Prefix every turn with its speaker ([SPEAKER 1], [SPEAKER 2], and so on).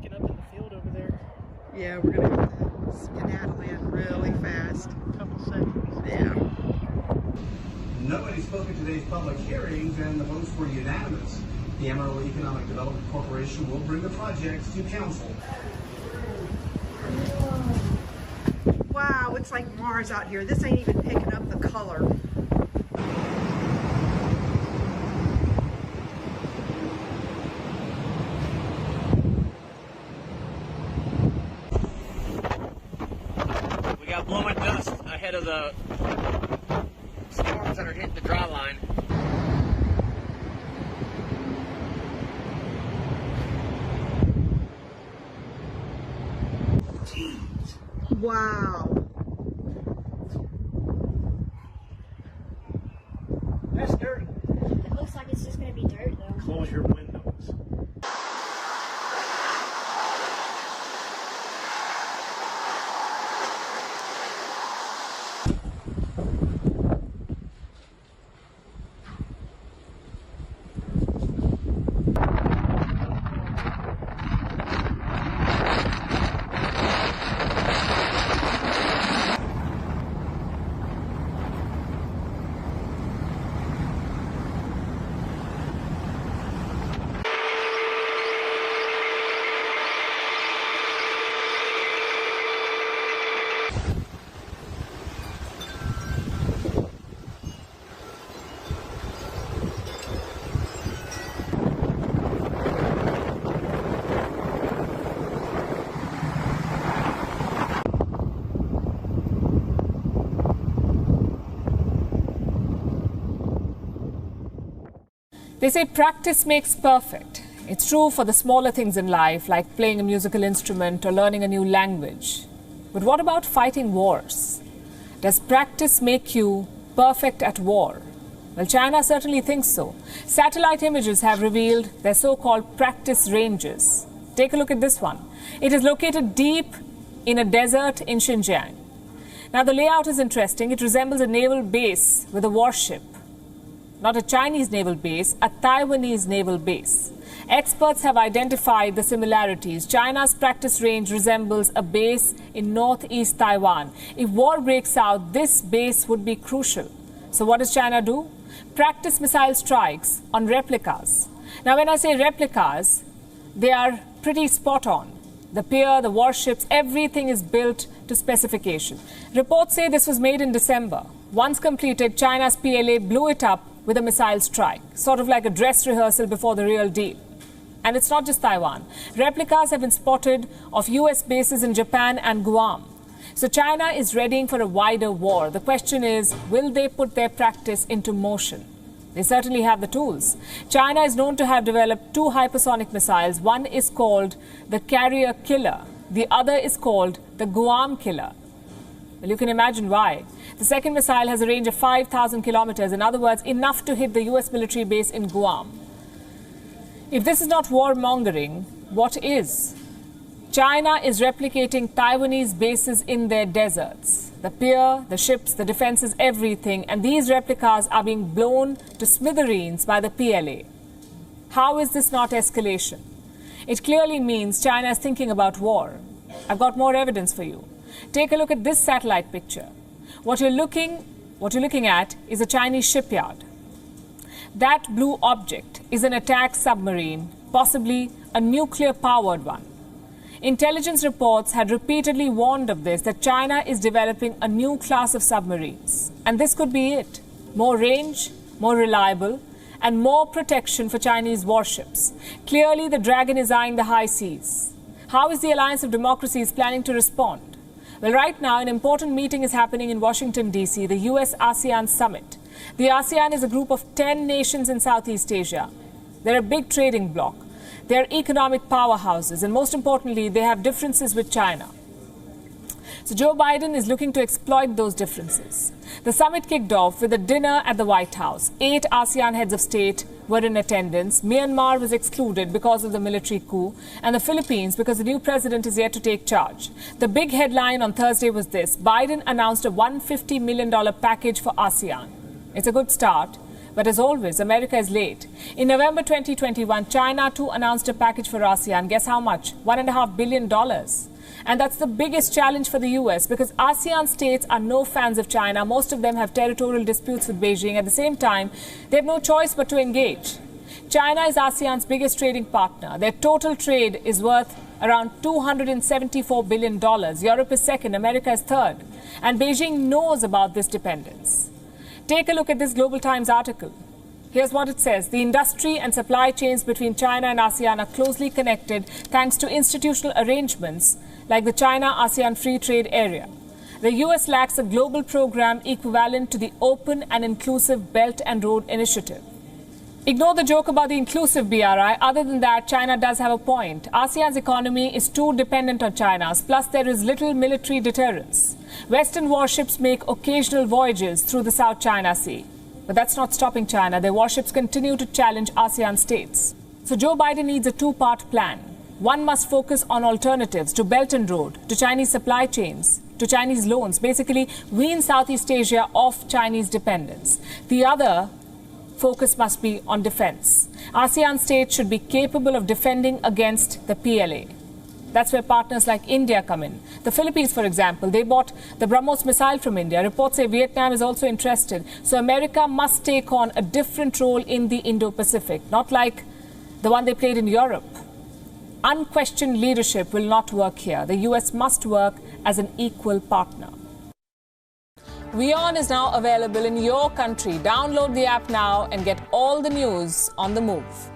[SPEAKER 1] picking up in the field over there.
[SPEAKER 2] Yeah, we're going to have to skedaddle in really fast.
[SPEAKER 1] Couple seconds.
[SPEAKER 2] Yeah.
[SPEAKER 3] Nobody spoke at today's public hearings, and the votes were unanimous. The Amarillo Economic Development Corporation will bring the project to council.
[SPEAKER 2] Wow, it's like Mars out here. This ain't even picking up the color.
[SPEAKER 4] We got blowing dust ahead of the storms that are hitting the dry line.
[SPEAKER 2] Wow.
[SPEAKER 1] That's dirty.
[SPEAKER 5] It looks like it's just going to be dirt, though.
[SPEAKER 1] Close your windows.
[SPEAKER 6] They say practice makes perfect. It's true for the smaller things in life, like playing a musical instrument or learning a new language. But what about fighting wars? Does practice make you perfect at war? Well, China certainly thinks so. Satellite images have revealed their so-called practice ranges. Take a look at this one. It is located deep in a desert in Xinjiang. Now, the layout is interesting. It resembles a naval base with a warship. Not a Chinese naval base, a Taiwanese naval base. Experts have identified the similarities. China's practice range resembles a base in northeast Taiwan. If war breaks out, this base would be crucial. So what does China do? Practice missile strikes on replicas. Now, when I say replicas, they are pretty spot on. The pier, the warships, everything is built to specification. Reports say this was made in December. Once completed, China's PLA blew it up with a missile strike, sort of like a dress rehearsal before the real deal. And it's not just Taiwan. Replicas have been spotted of US bases in Japan and Guam. So China is readying for a wider war. The question is, will they put their practice into motion? They certainly have the tools. China is known to have developed two hypersonic missiles. One is called the Carrier Killer. The other is called the Guam Killer. Well, you can imagine why. The second missile has a range of 5,000 kilometers. In other words, enough to hit the US military base in Guam. If this is not warmongering, what is? China is replicating Taiwanese bases in their deserts. The pier, the ships, the defenses, everything. And these replicas are being blown to smithereens by the PLA. How is this not escalation? It clearly means China is thinking about war. I've got more evidence for you. Take a look at this satellite picture. What you're looking at is a Chinese shipyard. That blue object is an attack submarine, possibly a nuclear-powered one. Intelligence reports had repeatedly warned of this, that China is developing a new class of submarines. And this could be it. More range, more reliable, and more protection for Chinese warships. Clearly, the dragon is eyeing the high seas. How is the Alliance of Democracies planning to respond? Well, right now, an important meeting is happening in Washington, D.C., the US-ASEAN Summit. The ASEAN is a group of 10 nations in Southeast Asia. They're a big trading bloc. They're economic powerhouses, and most importantly, they have differences with China. So Joe Biden is looking to exploit those differences. The summit kicked off with a dinner at the White House. 8 ASEAN heads of state were in attendance. Myanmar was excluded because of the military coup, and the Philippines because the new president is yet to take charge. The big headline on Thursday was this: Biden announced a $150 million package for ASEAN. It's a good start, But as always, America is late. In November 2021, China too announced a package for ASEAN. Guess how much? $1.5 billion. And that's the biggest challenge for the US because ASEAN states are no fans of China. Most of them have territorial disputes with Beijing. At the same time, they have no choice but to engage. China is ASEAN's biggest trading partner. Their total trade is worth around $274 billion. Europe is second, America is third. And Beijing knows about this dependence. Take a look at this Global Times article. Here's what it says. The industry and supply chains between China and ASEAN are closely connected thanks to institutional arrangements like the China-ASEAN Free Trade Area. The US lacks a global program equivalent to the Open and Inclusive Belt and Road Initiative. Ignore the joke about the inclusive BRI. Other than that, China does have a point. ASEAN's economy is too dependent on China's. Plus, there is little military deterrence. Western warships make occasional voyages through the South China Sea. But that's not stopping China. Their warships continue to challenge ASEAN states. So Joe Biden needs a two-part plan. One must focus on alternatives to Belt and Road, to Chinese supply chains, to Chinese loans. Basically, wean Southeast Asia off Chinese dependence. The other focus must be on defense. ASEAN states should be capable of defending against the PLA. That's where partners like India come in. The Philippines, for example, they bought the BrahMos missile from India. Reports say Vietnam is also interested. So America must take on a different role in the Indo-Pacific, not like the one they played in Europe. Unquestioned leadership will not work here. The US must work as an equal partner. WION is now available in your country. Download the app now and get all the news on the move.